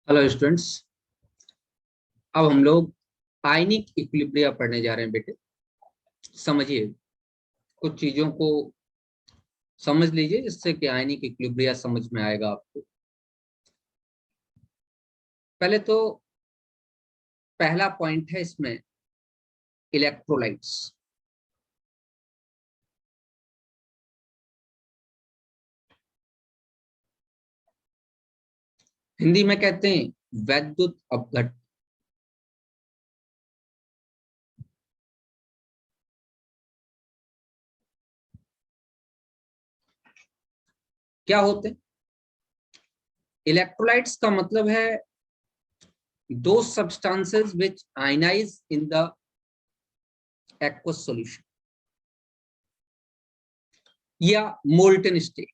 Hello students. अब हम लोग आयनिक इक्विलिब्रिया पढ़ने जा रहे हैं बेटे। समझिए, कुछ चीजों को समझ लीजिए जिससे कि आयनिक इक्विलिब्रिया समझ में आएगा आपको। पहले तो पहला पॉइंट है इसमें इलेक्ट्रोलाइट्स। हिंदी में कहते हैं वैद्युत अपघट्ट। क्या होते हैं इलेक्ट्रोलाइट्स? का मतलब है दो substances which ionize in the aqueous solution या मोल्टन स्टेट।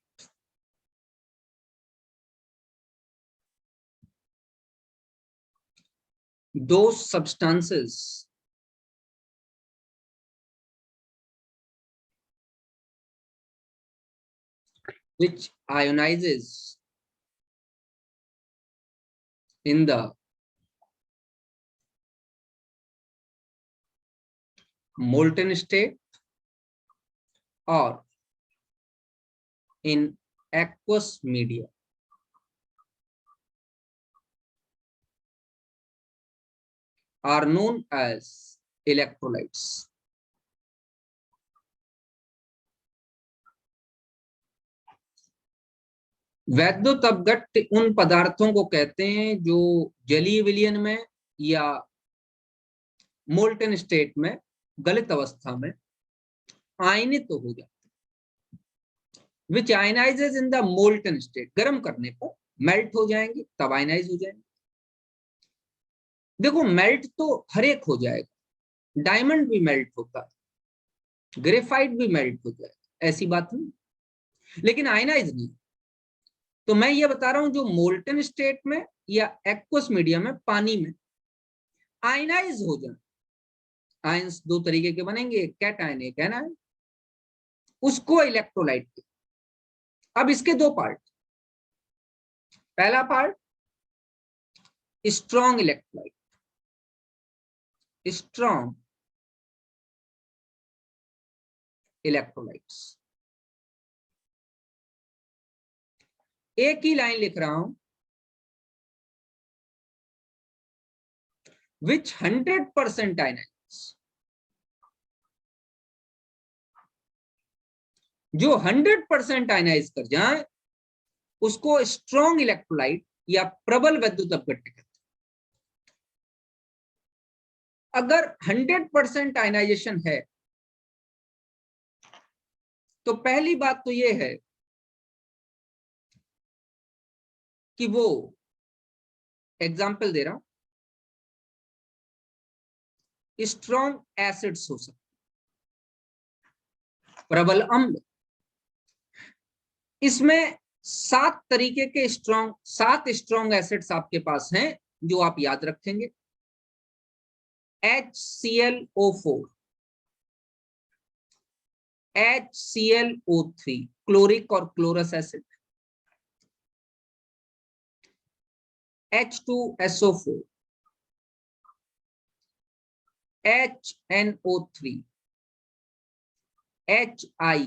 दो substances which ionizes in the molten state or in aqueous media are known as electrolytes. वैद्युत अपघट्ट उन पदार्थों को कहते हैं जो जलीय विलयन में या मोल्टन स्टेट में, गलित अवस्था में आयनित तो हो जाते हैं। विच आयनाइजेज इन द मोल्टन स्टेट, गर्म करने पर मेल्ट हो जाएंगे, तब आयनाइज हो जाएंगे। देखो, मेल्ट तो हर एक हो जाएगा, डायमंड भी मेल्ट होता है, ग्रेफाइट भी मेल्ट हो जाएगा, ऐसी बात नहीं, लेकिन आयनाइज नहीं। तो मैं ये बता रहा हूं जो मोल्टन स्टेट में या एक्वस मीडियम में, पानी में आयनाइज हो जाए, आयंस दो तरीके के बनेंगे, कैट आयन, एक एनायन, उसको इलेक्ट्रोलाइट के। अब इसके दो पार्ट। पहला part strong electrolyte, strong electrolytes. एक ही लाइन लिख रहा हूं, विच 100% आयनाइज, जो 100% आयनाइज कर जाए उसको स्ट्रॉन्ग इलेक्ट्रोलाइट या प्रबल वैद्युत अपघट्ट कहते हैं। अगर 100% आयनाइजेशन है तो पहली बात तो यह है कि वो, एग्जाम्पल दे रहा हूं, स्ट्रॉन्ग एसिड्स हो सकते, प्रबल अम्ल। इसमें 7 तरीके के स्ट्रॉन्ग, 7 स्ट्रॉन्ग एसिड्स आपके पास हैं जो आप याद रखेंगे। HClO4, HClO3 क्लोरिक और chlorous acid, H2SO4, HNO3, HI,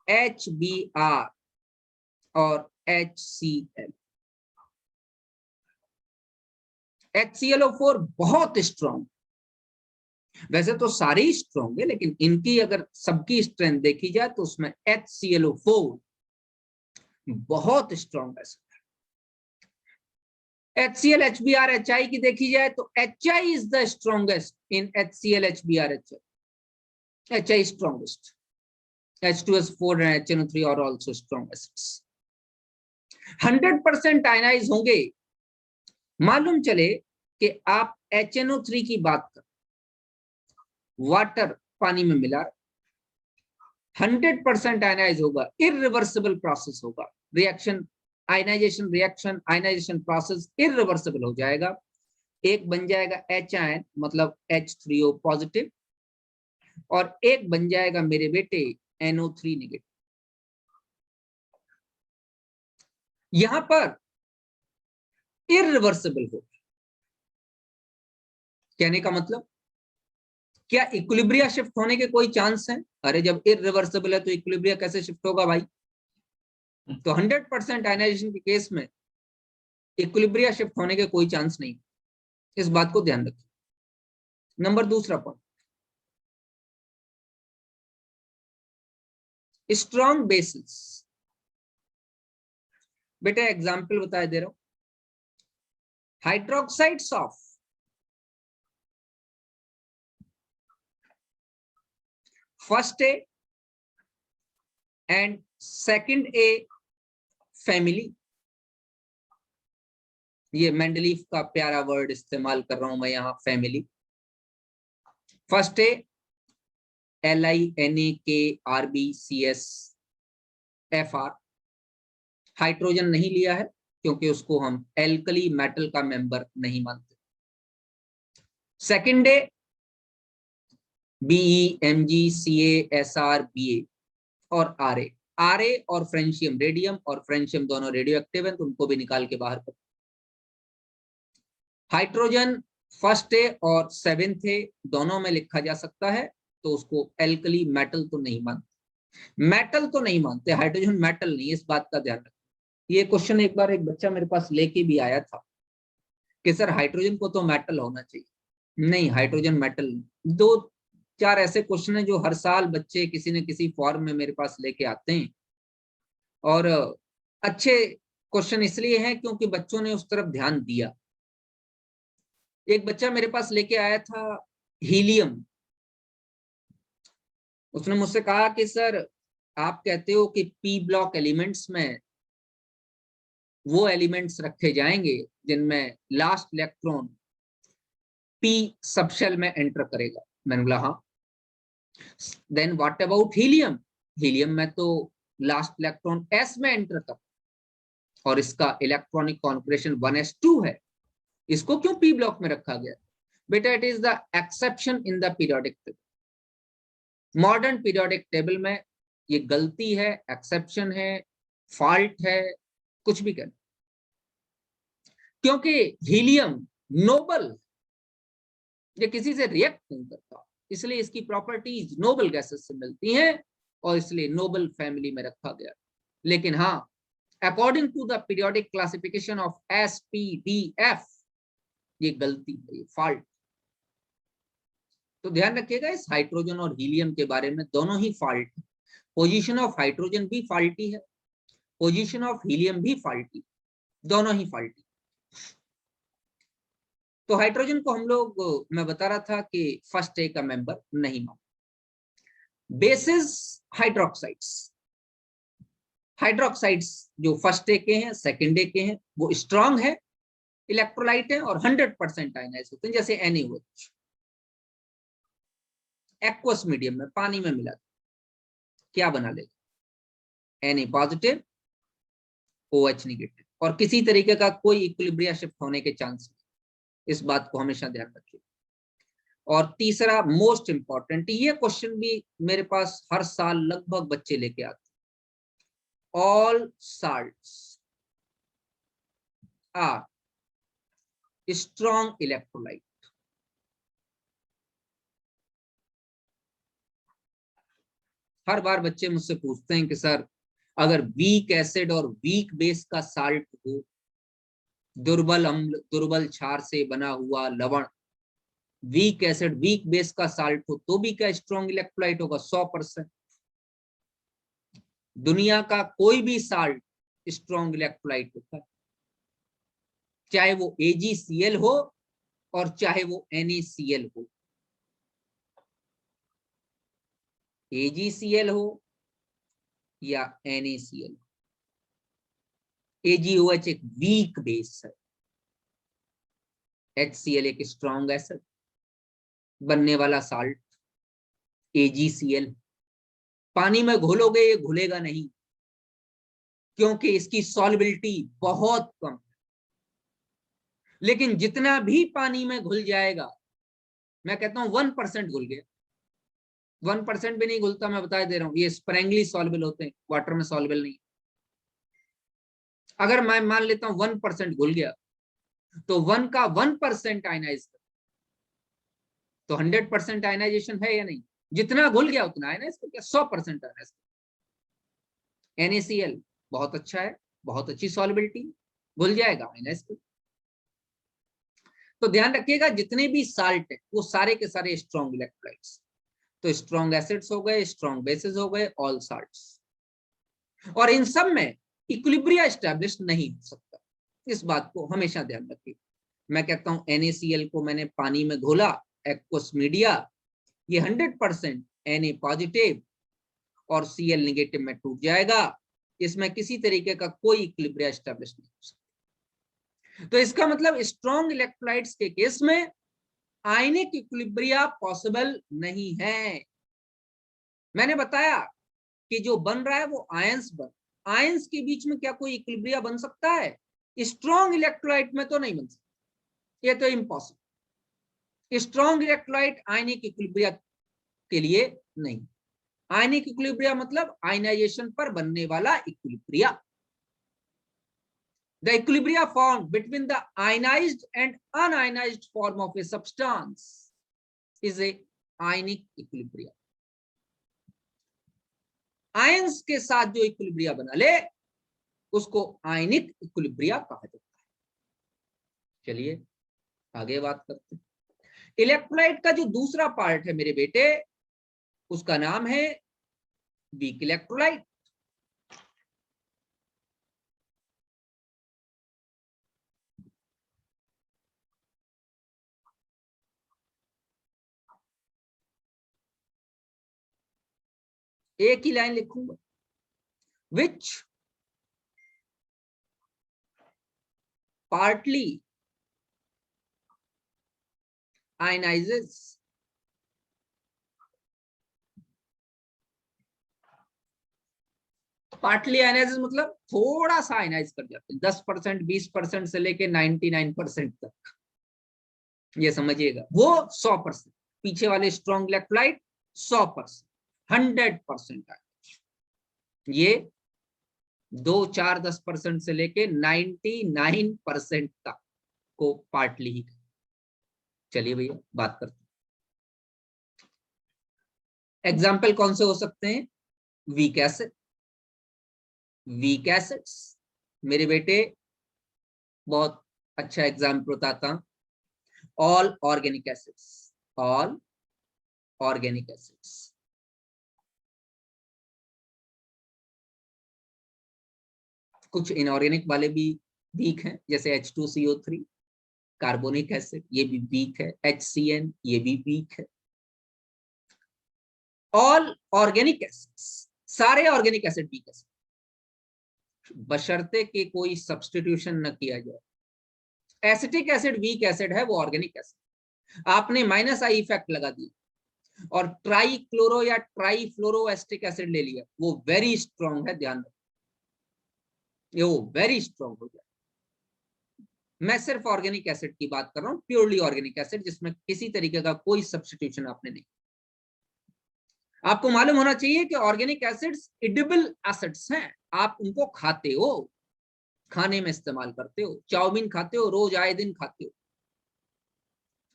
HBr और HCl। HClO4 बहुत स्ट्रॉन्ग, वैसे तो सारे ही स्ट्रॉन्ग है, लेकिन इनकी अगर सबकी स्ट्रेंथ देखी जाए तो उसमें HClO4 बहुत strong acid. HCl, HBr, HI की देखी जाए तो HI is the strongest in HCl, HBr, HI, HI strongest. H2S4 and HNO3 are also strong acids. 100% ionize होंगे। मालूम चले कि आप HNO3 की बात कर, वाटर पानी में मिला, 100% आयनाइज होगा, इरिवर्सिबल प्रोसेस होगा, reaction, ionization reaction, ionization process irreversible हो जाएगा। एक बन जाएगा H आयन, मतलब H3O पॉजिटिव, और एक बन जाएगा मेरे बेटे NO3 नेगेटिव। यहां पर इरिवर्सिबल हो। कहने का मतलब क्या इक्विलिब्रिया शिफ्ट होने के कोई चांस है? अरे जब इरिवर्सिबल है तो इक्विलिब्रिया कैसे शिफ्ट होगा भाई? तो 100% आयनाइजेशन के केस में इक्विलिब्रिया शिफ्ट होने के कोई चांस नहीं। इस बात को ध्यान रखिए। नंबर दूसरा पॉइंट, स्ट्रॉन्ग बेसिस। बेटा एग्जाम्पल बता दे रहा हूं, hydroxides of first A and second a family. ये मेंडलीफ का प्यारा वर्ड इस्तेमाल कर रहा हूं मैं यहां, family. First A LINAKRBCSFR, hydrogen नहीं लिया है क्योंकि उसको हम एल्कली मेटल का मेंबर नहीं मानते। सेकंड ए BEMGCASRBA और RA और फ्रेंशियम, रेडियम और फ्रेंशियम दोनों रेडियो एक्टिव हैं तो उनको भी निकाल के बाहर कर। हाइड्रोजन फर्स्ट ए और सेवेंथ ए दोनों में लिखा जा सकता है तो उसको एल्कली मेटल तो नहीं मानते। मेटल तो नहीं मानते, हाइड्रोजन मेटल नहीं, इस बात का ध्यान रखें। ये क्वेश्चन एक बार एक बच्चा मेरे पास लेके भी आया था कि सर हाइड्रोजन को तो मेटल होना चाहिए। नहीं, हाइड्रोजन मेटल नहीं। दो चार ऐसे क्वेश्चन है जो हर साल बच्चे किसी न किसी फॉर्म में मेरे पास लेके आते हैं, और अच्छे क्वेश्चन इसलिए हैं क्योंकि बच्चों ने उस तरफ ध्यान दिया। एक बच्चा मेरे पास लेके आया था हीलियम। उसने मुझसे कहा कि सर आप कहते हो कि पी ब्लॉक एलिमेंट्स में वो एलिमेंट्स रखे जाएंगे जिनमें लास्ट इलेक्ट्रॉन पी सबशेल में एंटर करेगा। मैंने बोला हाँ। Then what about helium? Helium में तो लास्ट इलेक्ट्रॉन एस में एंटर कर, और इसका इलेक्ट्रॉनिक कॉन्फिगरेशन 1s2 है, इसको क्यों पी ब्लॉक में रखा गया? बेटा it is the exception in the periodic table. Modern periodic table में ये गलती है, एक्सेप्शन है, फॉल्ट है, कुछ भी कहना, क्योंकि हीलियम नोबल, ये किसी से रिएक्ट नहीं करता, इसलिए इसकी प्रॉपर्टीज नोबल गैसेस से मिलती हैं और इसलिए नोबल फैमिली में रखा गया। लेकिन हाँ, according to the periodic classification of SPDF ये गलती है, ये फॉल्ट। तो ध्यान रखिएगा इस हाइड्रोजन और हीलियम के बारे में, दोनों ही फॉल्ट है। पोजीशन ऑफ हाइड्रोजन भी फॉल्टी है, पोजीशन ऑफ हीलियम भी फॉल्टी, दोनों ही फॉल्टी। तो हाइड्रोजन को हम लोग, मैं बता रहा था कि फर्स्ट ए का मेंबर नहीं मान। बेसिस हाइड्रोक्साइड्स, हाइड्रोक्साइड्स जो फर्स्ट ए के हैं, सेकंड ए के हैं, वो स्ट्रांग है, इलेक्ट्रोलाइट है और 100% आयनाइज होते हैं, जैसे NaOH। एक्वस मीडियम में, पानी में मिला क्या बना लेगा? Na पॉजिटिव, OH निगेटिव, और किसी तरीके का कोई इक्विलिब्रिया शिफ्ट होने के चांस नहीं। इस बात को हमेशा ध्यान रखिए। और तीसरा मोस्ट इंपॉर्टेंट, ये क्वेश्चन भी मेरे पास हर साल लगभग बच्चे लेके आते, all salts are strong electrolyte. हर बार बच्चे मुझसे पूछते हैं कि सर अगर वीक एसिड और वीक बेस का साल्ट हो, दुर्बल अम्ल, दुर्बल क्षार से बना हुआ लवण, वीक एसिड वीक बेस का साल्ट हो, तो भी क्या स्ट्रॉन्ग इलेक्ट्रोलाइट होगा? 100%। दुनिया का कोई भी साल्ट स्ट्रॉन्ग इलेक्ट्रोलाइट होता है, चाहे वो AgCl हो और चाहे वो NaCl हो। AgCl हो या NaCl, AgOH एक वीक बेस है, HCl एक स्ट्रॉन्ग एसिड बनने वाला साल्ट, AgCl पानी में घोलोगे ये घुलेगा नहीं, क्योंकि इसकी सॉल्युबिलिटी बहुत कम है। लेकिन जितना भी पानी में घुल जाएगा, मैं कहता हूं 1% घुल गया, 1% भी नहीं घुलता, मैं बता दे रहा हूं, ये स्प्रेंगली सॉल्युबल होते हैं, वाटर में सॉल्युबल नहीं। अगर मैं मान लेता हूं 1% घुल गया, तो 1 का 1% आयनाइज कर, तो 100% आयनाइजेशन है या नहीं? जितना घुल गया उतना आयनाइज कर गया, 100% आयनाइज। NaCl बहुत अच्छा है, बहुत अच्छी सॉल्युबिलिटी, घुल जाएगा आयनाइज कर। तो ध्यान रखिएगा जितने भी साल्ट है वो सारे के सारे स्ट्रॉन्ग इलेक्ट्रोलाइट्स। तो स्ट्रॉन्ग एसिड्स हो गए, स्ट्रॉन्ग बेसिस हो गए, ऑल साल्ट्स। और इन सब में इक्विलिब्रिया एस्टैब्लिश नहीं हो सकता, इस बात को हमेशा ध्यान रखिए। मैं कहता हूं NaCl को मैंने पानी में घोला, एक्वस मीडिया, ये 100% Na पॉजिटिव और Cl नेगेटिव में टूट जाएगा, इसमें किसी तरीके का कोई इक्विलिब्रिया एस्टैब्लिश नहीं हो सकता। तो इसका मतलब स्ट्रॉन्ग इलेक्ट्रोलाइट्स के केस में आयनिक इक्विलिब्रिया पॉसिबल नहीं है। मैंने बताया कि जो बन रहा है वो आयंस आयंस के बीच में क्या कोई इक्विलिब्रिया बन सकता है? स्ट्रॉन्ग इलेक्ट्रोलाइट में तो नहीं बन सकता, ये तो इम्पॉसिबल। स्ट्रॉन्ग इलेक्ट्रोलाइट आयनिक इक्विलिब्रिया के लिए नहीं। आयनिक इक्विलिब्रिया मतलब आयनाइजेशन पर बनने वाला equilibria. The equilibria formed between the ionized and unionized form of a substance is a ionic equilibria. Ions के साथ जो इक्विलिब्रिया बना ले उसको आयनिक इक्विलिब्रिया कहा जाता है। चलिए आगे बात करते हैं। इलेक्ट्रोलाइट का जो दूसरा पार्ट है मेरे बेटे, उसका नाम है वीक इलेक्ट्रोलाइट। एक ही लाइन लिखूंगा, विच partly ionizes पार्टली आयनाइज मतलब थोड़ा सा आयनाइज कर जाते हैं, 10%, 20% से लेके 99% तक, ये समझिएगा। वो 100%, पीछे वाले स्ट्रॉन्ग इलेक्ट्रोलाइट 100%, 100% आयनाइज। ये 2, 4, 10% से लेके 99% तक को पार्टली ही। चलिए भैया बात करते हैं। एग्जाम्पल कौन से हो सकते हैं? वीक एसिड, वीक एसिड्स मेरे बेटे बहुत अच्छा एग्जाम्पल बताता हूं। All organic acids, all organic acids, कुछ इनऑर्गेनिक वाले भी वीक हैं, जैसे H2CO3, कार्बोनिक एसिड, ये भी वीक है। HCN, ये भी वीक है। ऑल ऑर्गेनिक एसिड्स, सारे ऑर्गेनिक एसिड वीक एसिड, बशर्ते कि कोई सब्स्टिट्यूशन न किया जाए। एसिटिक एसिड वीक एसिड है, वो ऑर्गेनिक एसिड। आपने -I इफेक्ट लगा दिया और ट्राई क्लोरो या ट्राई फ्लोरोएस्टिक एसिड ले लिया, वो वेरी स्ट्रॉन्ग है, ध्यान रखिए, वो वेरी स्ट्रॉन्ग हो जाए। मैं सिर्फ ऑर्गेनिक एसिड की बात कर रहा हूं, प्योरली ऑर्गेनिक एसिड, जिसमें किसी तरीके का कोई सब्स्टिट्यूशन आपने नहीं। आपको मालूम होना चाहिए कि ऑर्गेनिक एसिड्स एडिबल एसिड्स हैं, आप उनको खाते हो, खाने में इस्तेमाल करते हो, चाउमीन खाते हो, रोज आए दिन खाते हो,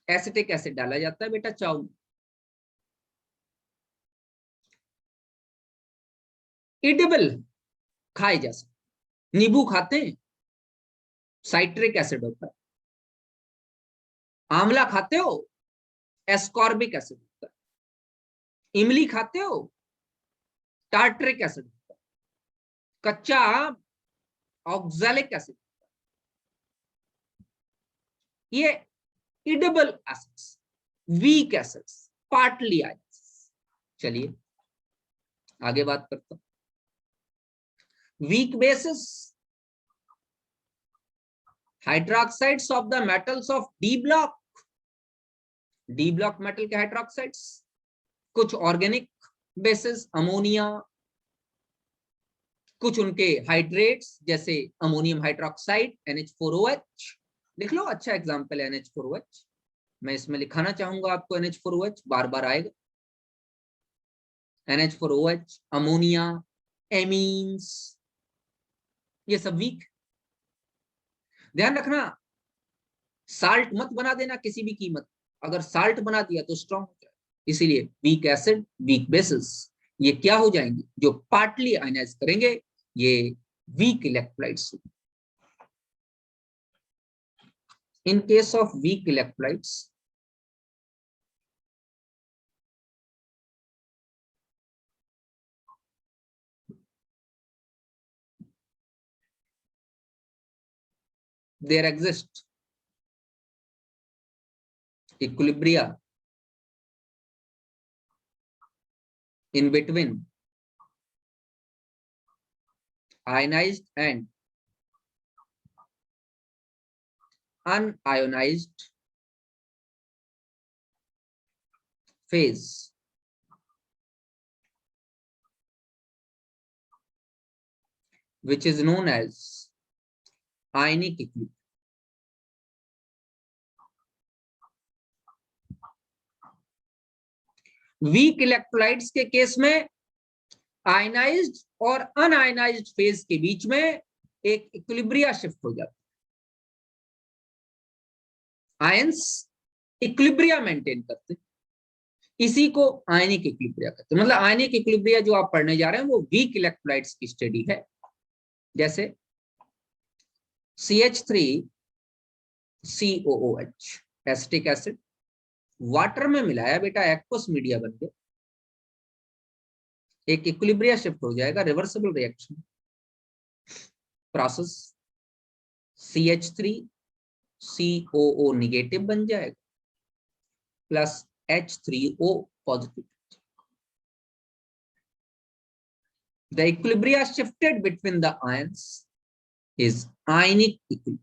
एसिटिक एसिड डाला जाता है बेटा चाउमीन। एडिबल, खाए जा सकते। नींबू खाते हैं, साइट्रिक एसिड होता है। आंवला खाते हो, एस्कॉर्बिक एसिड होता है। इमली खाते हो, टार्ट्रिक एसिड होता है। कच्चा आम, ऑक्सैलिक एसिड। ये edible acids, weak acids, partly ions. चलिए आगे बात करता हूं। Weak bases, hydroxides of the metals of D block, D block metal के हाइड्रोक्साइड्स। कुछ ऑर्गेनिक बेसिस, अमोनिया, कुछ उनके हाइड्रेट्स जैसे अमोनियम हाइड्रोक्साइड NH4OH, लिख लो, अच्छा एग्जांपल है NH4OH। मैं इसमें लिखाना चाहूंगा आपको, NH4OH बार बार आएगा। NH4OH, अमोनिया, एमीन्स, ये सब वीक। ध्यान रखना, साल्ट मत बना देना किसी भी कीमत, अगर साल्ट बना दिया तो स्ट्रॉन्ग हो जाए। इसीलिए वीक एसिड, वीक बेसिस, ये क्या हो जाएंगे, जो पार्टली आयनाइज करेंगे, ये weak electrolytes. In case of weak electrolytes, there exist equilibria in between ionized and unionized phase, which is known as ionic equilibrium. Weak electrolytes के केस में ionised और अनआयनाइज्ड फेज के बीच में एक इक्विलिब्रिया शिफ्ट हो जाता है। आयंस इक्विलिब्रिया मेंटेन करते, इसी को आयनिक इक्विलिब्रिया कहते हैं। मतलब आयनिक इक्विलिब्रिया जो आप पढ़ने जा रहे हैं वो वीक इलेक्ट्रोलाइट्स की स्टडी है। जैसे CH3COOH एसिटिक एसिड वाटर में मिलाया बेटा, एक्वस मीडिया बन गया, एक इक्विलिब्रिया शिफ्ट हो जाएगा, reversible reaction process, CH3COO negative बन जाएगा plus H3O positive. The equilibria shifted between the ions is ionic equilibrium.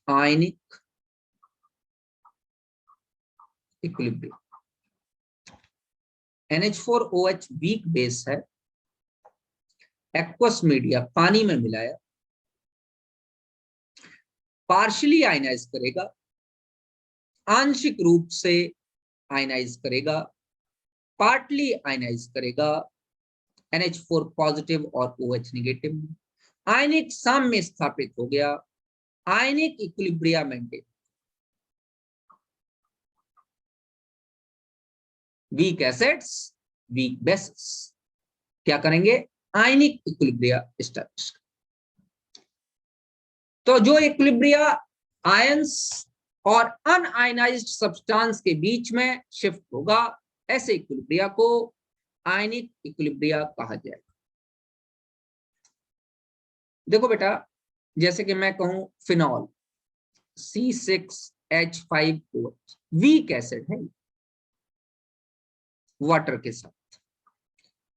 Ionic equilibrium. NH4OH weak base है, एक्वस मीडिया पानी में मिलाया, पार्शियली आयनाइज करेगा, आंशिक रूप से आयनाइज करेगा, पार्टली आयनाइज करेगा, NH4 पॉजिटिव और OH निगेटिव, आयनिक साम्य स्थापित हो गया, आयनिक equilibria maintain. Weak acids, weak bases क्या करेंगे, आयनिक इक्विलिब्रिया एस्टैब्लिश। तो जो इक्विलिब्रिया आयंस और अनआयनाइज्ड सब्सटेंस के बीच में शिफ्ट होगा, ऐसे इक्विलिब्रिया को आयनिक इक्विलिब्रिया कहा जाएगा। देखो बेटा, जैसे कि मैं कहूं फिनॉल C6H5OH वीक एसिड है वाटर के साथ।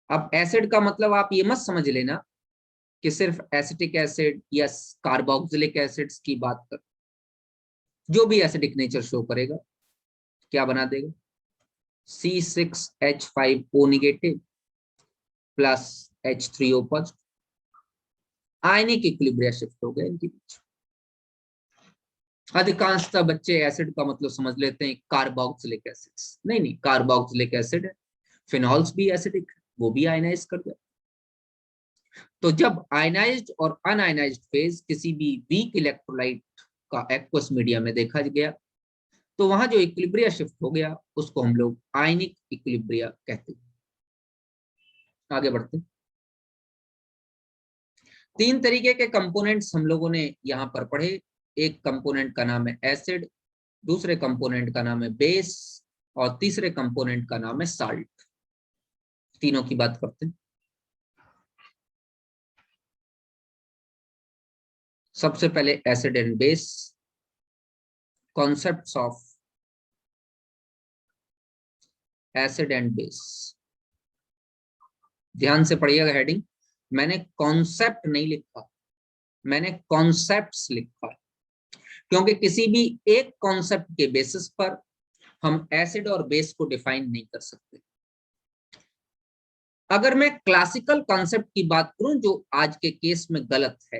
अब एसिड का मतलब आप ये मत समझ लेना कि सिर्फ एसिटिक एसिड या कार्बोक्सिलिक एसिड्स की बात कर, जो भी एसिडिक नेचर शो करेगा क्या बना देगा, C6H5O negative plus H3O positive, आयनिक इक्विलिब्रिया शिफ्ट हो गया इनके बीच। अधिकांशतः बच्चे एसिड का मतलब समझ लेते हैं कार्बोक्सिलिक एसिड्स, नहीं नहीं, कार्बोक्सिलिक एसिड है, फिनॉल्स भी एसिडिक, वो भी आयनाइज कर जाते। तो जब आयनाइज्ड और अनआयनाइज्ड फेज किसी भी वीक इलेक्ट्रोलाइट का एक्वस मीडिया में देखा गया, तो वहां जो इक्विलिब्रिया शिफ्ट हो गया उसको हम लोग आयनिक इक्विलिब्रिया कहते हैं। आगे बढ़ते, तीन तरीके के कंपोनेंट्स हम लोगों ने यहां पर पढ़े। एक कंपोनेंट का नाम है एसिड, दूसरे कंपोनेंट का नाम है बेस और तीसरे कंपोनेंट का नाम है साल्ट। तीनों की बात करते हैं। सबसे पहले acid and base, concepts of acid and base. ध्यान से पढ़िएगा हेडिंग, मैंने कॉन्सेप्ट नहीं लिखा, मैंने कॉन्सेप्ट्स लिखा है, क्योंकि किसी भी एक कॉन्सेप्ट के बेसिस पर हम एसिड और बेस को डिफाइन नहीं कर सकते। अगर मैं क्लासिकल कॉन्सेप्ट की बात करूं जो आज के केस में गलत है,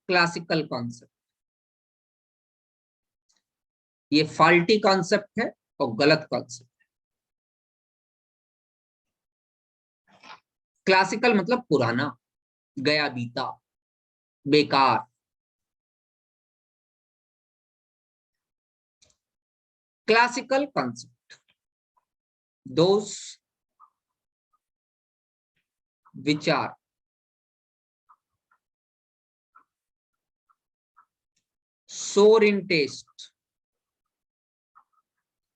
क्लासिकल कॉन्सेप्ट ये फॉल्टी कॉन्सेप्ट है और गलत कॉन्सेप्ट है। क्लासिकल मतलब पुराना, गया बीता, बेकार। Classical concept, those which are sour in taste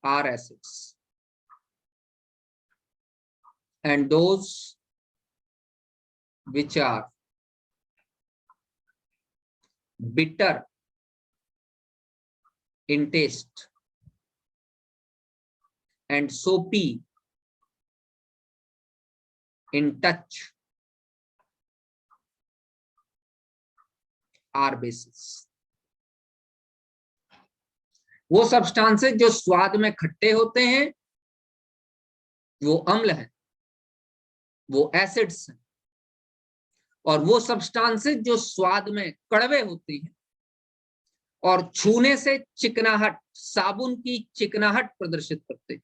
are acids, and those which are bitter in taste and soapy in touch are bases. वो सब्सटेंसेस जो स्वाद में खट्टे होते हैं वो अम्ल है, वो एसिड्स हैं, और वो सब्सटेंसेस जो स्वाद में कड़वे होते हैं और छूने से चिकनाहट, साबुन की चिकनाहट प्रदर्शित करते हैं,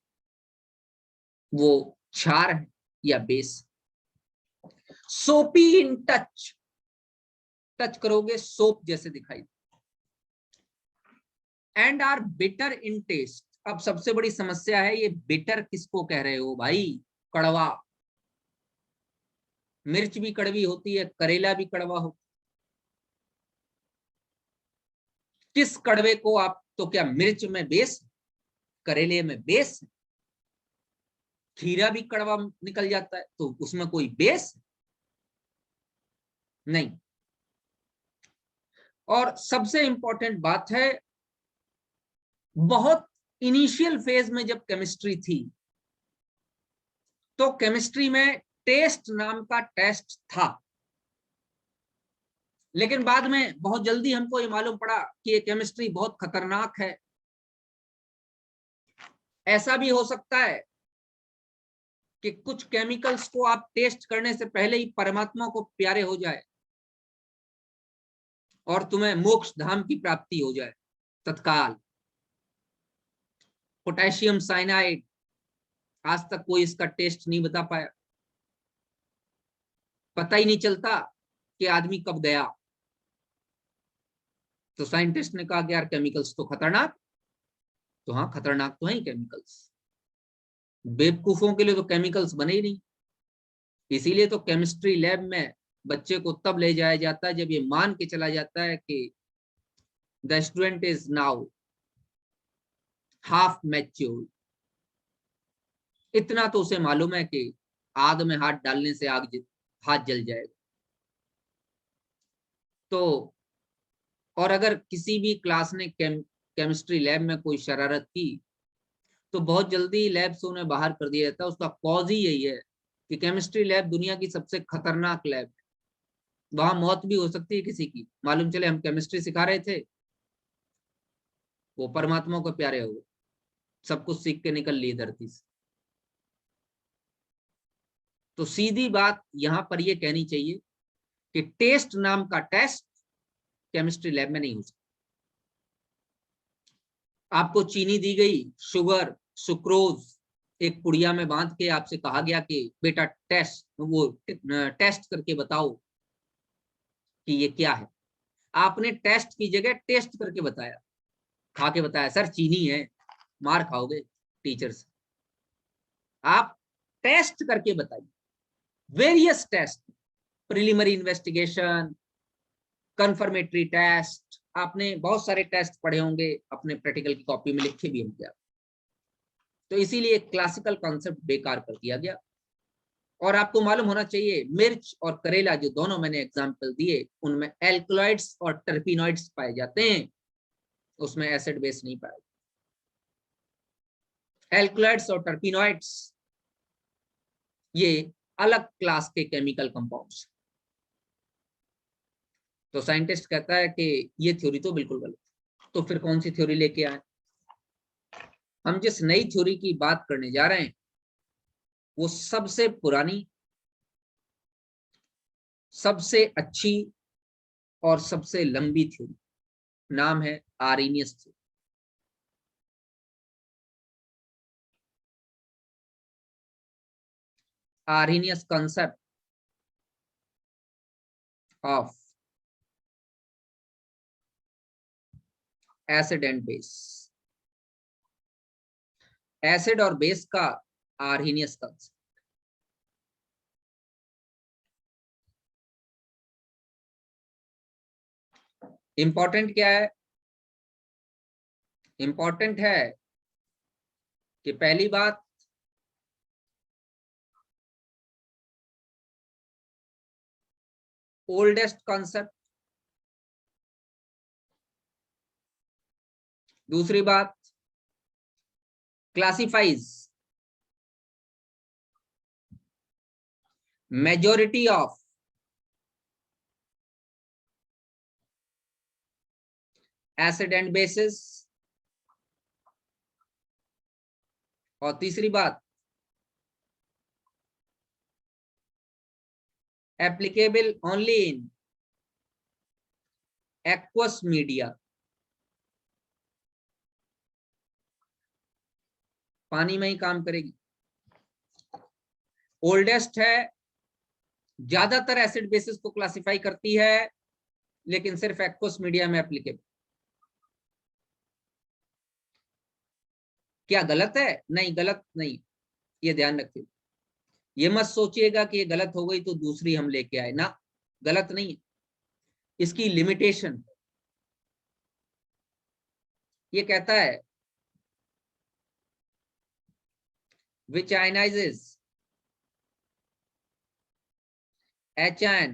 वो क्षार है या base. Soapy in touch, touch करोगे सोप जैसे दिखाई, and are bitter in taste. अब सबसे बड़ी समस्या है ये बिटर किसको कह रहे हो भाई? कड़वा। मिर्च भी कड़वी होती है, करेला भी कड़वा हो, किस कड़वे को आप, तो क्या मिर्च में बेस, करेले में बेस, खीरा भी कड़वा निकल जाता है तो उसमें कोई बेस नहीं। और सबसे इंपॉर्टेंट बात है, बहुत इनिशियल फेज में जब केमिस्ट्री थी तो केमिस्ट्री में टेस्ट नाम का टेस्ट था, लेकिन बाद में बहुत जल्दी हमको ये मालूम पड़ा कि ये केमिस्ट्री बहुत खतरनाक है। ऐसा भी हो सकता है कि कुछ केमिकल्स को आप टेस्ट करने से पहले ही परमात्मा को प्यारे हो जाए और तुम्हें मोक्ष धाम की प्राप्ति हो जाए तत्काल। पोटेशियम साइनाइड, आज तक कोई इसका टेस्ट नहीं बता पाया, पता ही नहीं चलता कि आदमी कब गया। तो साइंटिस्ट ने कहा कि यार केमिकल्स तो खतरनाक, तो हाँ खतरनाक तो है केमिकल्स, बेवकूफों के लिए तो केमिकल्स बने ही नहीं। इसीलिए तो केमिस्ट्री लैब में बच्चे को तब ले जाया जाता है जब ये मान के चला जाता है कि the student is now half matured. इतना तो उसे मालूम है कि आग में हाथ डालने से हाथ जल जाएगा। तो और अगर किसी भी क्लास ने केमिस्ट्री लैब में कोई शरारत की तो बहुत जल्दी लैब से उन्हें बाहर कर दिया जाता है। उसका कॉज ही यही है कि केमिस्ट्री लैब दुनिया की सबसे खतरनाक लैब है, वहां मौत भी हो सकती है किसी की। मालूम चले हम केमिस्ट्री सिखा रहे थे, वो परमात्मा को प्यारे हो गए, सब कुछ सीख के निकल लिए धरती से। तो सीधी बात यहां पर ये कहनी चाहिए कि टेस्ट नाम का टेस्ट केमिस्ट्री लैब में नहीं हो सकता। आपको चीनी दी गई, शुगर, सुक्रोज, एक पुड़िया में बांध के आपसे कहा गया कि बेटा टेस्ट करके बताओ कि ये क्या है। आपने टेस्ट की जगह टेस्ट करके बताया, खा के बताया सर चीनी है, मार खाओगे टीचर से। आप टेस्ट करके बताइए, various test, preliminary investigation, confirmatory test, आपने बहुत सारे टेस्ट पढ़े होंगे, अपने प्रैक्टिकल की कॉपी में लिखे भी होंगे। तो इसीलिए क्लासिकल कॉन्सेप्ट बेकार कर दिया गया। और आपको मालूम होना चाहिए मिर्च और करेला जो दोनों मैंने एग्जांपल दिए, उनमें एल्कलॉइड्स और टर्पिनॉइड्स पाए जाते हैं, उसमें एसिड बेस नहीं पाया। एल्कलॉइड्स और टर्पिनॉइड्स ये अलग क्लास के केमिकल कंपाउंड्स। तो साइंटिस्ट कहता है कि ये थ्योरी तो बिल्कुल गलत है। तो फिर कौन सी थ्योरी लेके आए? हम जिस नई थ्योरी की बात करने जा रहे हैं वो सबसे पुरानी, सबसे अच्छी और सबसे लंबी थ्योरी, नाम है Arrhenius theory. Arrhenius concept of acid and base. Acid और बेस का आर्हीनियस कंसेप्ट। इंपॉर्टेंट क्या है? इंपॉर्टेंट है कि पहली बात, ओल्डेस्ट कॉन्सेप्ट। दूसरी बात, classifies majority of acid and bases. और तीसरी बात, applicable only in aqueous media. पानी में ही काम करेगी। ओल्डेस्ट है, ज्यादातर एसिड बेसिस को क्लासिफाई करती है, लेकिन सिर्फ एक्वस मीडिया में एप्लीकेबल। क्या गलत है? नहीं, गलत नहीं, ये ध्यान रखिए। ये मत सोचिएगा कि ये गलत हो गई तो दूसरी हम लेके आए ना, गलत नहीं है, इसकी लिमिटेशन। ये कहता है which ionizes HN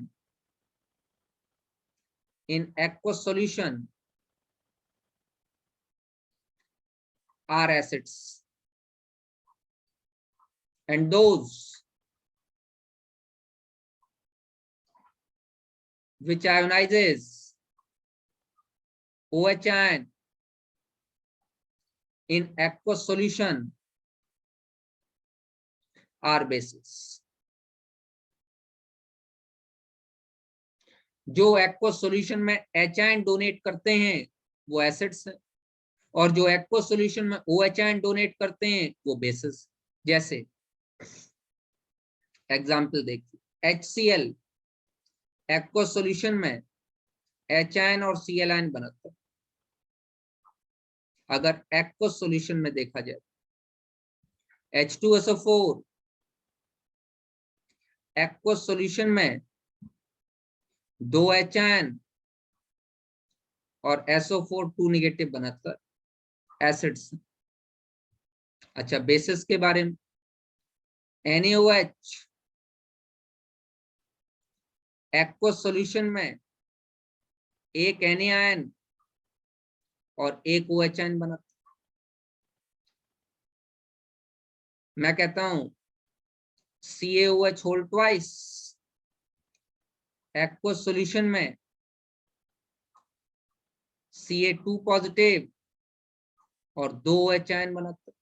in aqueous solution are acids, and those which ionizes OH in aqueous solution are bases। जो एक्वस सॉल्यूशन में एच डोनेट करते हैं वो एसिड्स हैं, और जो एक्वस सॉल्यूशन में OH डोनेट करते हैं वो बेसिस। जैसे एग्जांपल देखिए, HCl एक्वस सॉल्यूशन में H और Cl बनाता है। अगर एक्वस सॉल्यूशन में देखा जाए, H2SO4 एक्वस सॉल्यूशन में 2 H और SO4 2 नेगेटिव बनाता है, एसिड्स। अच्छा, बेसिस के बारे में, NaOH एक्वस सॉल्यूशन में एक Na और एक OH बनाता है। मैं कहता हूं CaOH whole twice aqueous solution में Ca2 पॉजिटिव और 2 OH बनाता है,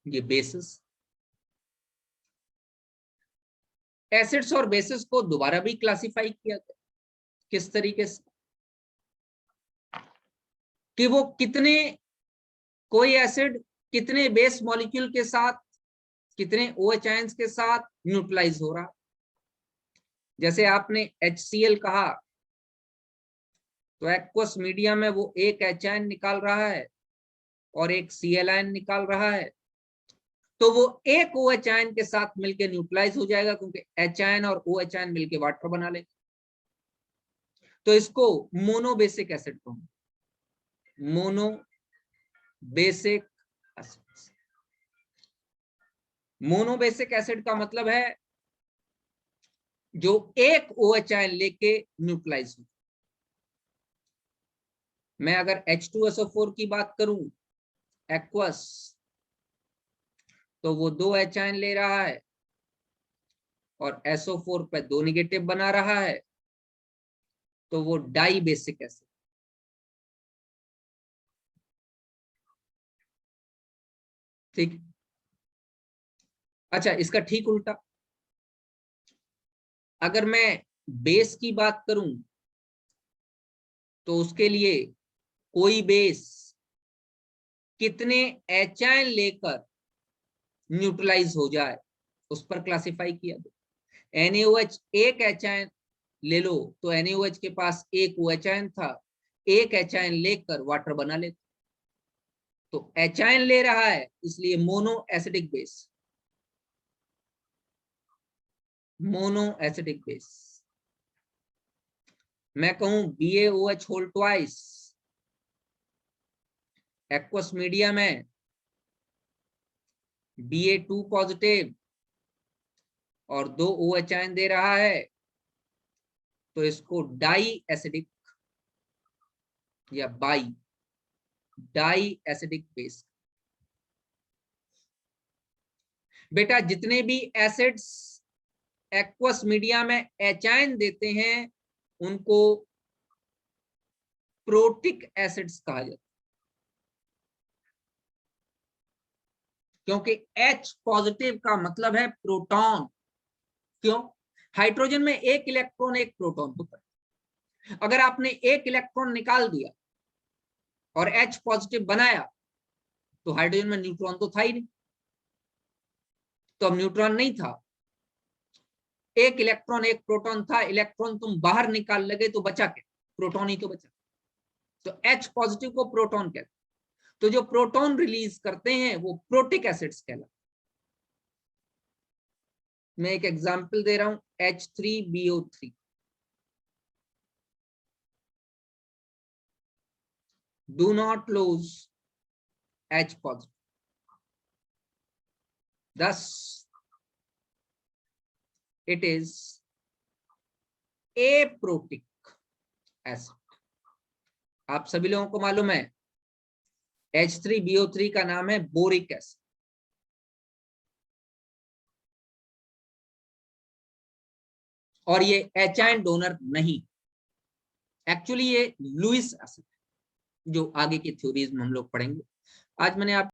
ये बेसिस। एसिड्स और बेसिस को दोबारा भी क्लासिफाई किया गया, किस तरीके से कि वो कितने, कोई एसिड कितने बेस मॉलिक्यूल के साथ, कितने OH आयंस के साथ न्यूट्रलाइज हो रहा। जैसे आपने HCl कहा तो एक्वस मीडिया में वो एक H आयन निकाल रहा है और एक Cl आयन निकाल रहा है, तो वो एक OH आयन के साथ मिलकर न्यूट्रलाइज हो जाएगा, क्योंकि H आयन और OH आयन मिलकर वाटर बना लेंगे। तो इसको मोनोबेसिक एसिड कहते हैं, mono basic acid. Monobasic acid का मतलब है जो एक OH आयन लेके न्यूट्रलाइज हो। मैं अगर H2SO4 की बात करूं एक्वस, तो वो 2 H आयन ले रहा है और SO4 पे 2 नेगेटिव बना रहा है, तो वो डाई बेसिक एसिड। ठीक। अच्छा, इसका ठीक उल्टा, अगर मैं बेस की बात करूं तो उसके लिए कोई बेस कितने H आयन लेकर न्यूट्रलाइज हो जाए उस पर क्लासिफाई किया गया। NaOH एक H आयन ले लो तो NaOH के पास एक OH आयन था, एक H आयन लेकर वाटर बना लेते, तो H आयन ले रहा है इसलिए mono acidic base, mono acidic base. मैं कहूं BaOH whole twice, aqueous medium है, Ba2 पॉजिटिव और 2 OH आयन दे रहा है, तो इसको डाई एसिडिक या डाई एसिडिक बेस। बेटा जितने भी एसिड्स एक्वस मीडिया में H आयन देते हैं उनको प्रोटिक एसिड्स कहा जाता है, क्योंकि H पॉजिटिव का मतलब है प्रोटॉन। क्यों? हाइड्रोजन में एक इलेक्ट्रॉन एक प्रोटॉन होता है, अगर आपने एक इलेक्ट्रॉन निकाल दिया और H पॉजिटिव बनाया तो हाइड्रोजन में न्यूट्रॉन तो था ही नहीं, तो अब न्यूट्रॉन नहीं था, एक इलेक्ट्रॉन एक प्रोटॉन था, इलेक्ट्रॉन तुम बाहर निकाल लगे तो बचा क्या? प्रोटॉन ही तो बचा। तो H पॉजिटिव को प्रोटॉन कहते हैं, तो जो प्रोटॉन रिलीज करते हैं वो प्रोटिक एसिड्स कहलाते हैं। मैं एक एग्जांपल दे रहा हूं, H3BO3, do not lose H positive, thus it is aprotic acid। आप सभी लोगों को मालूम है H3BO3 का नाम है बोरिक एसिड, और ये H आयन डोनर नहीं, एक्चुअली ये लुईस एसिड, जो आगे की थ्योरीज में हम लोग पढ़ेंगे। आज मैंने आप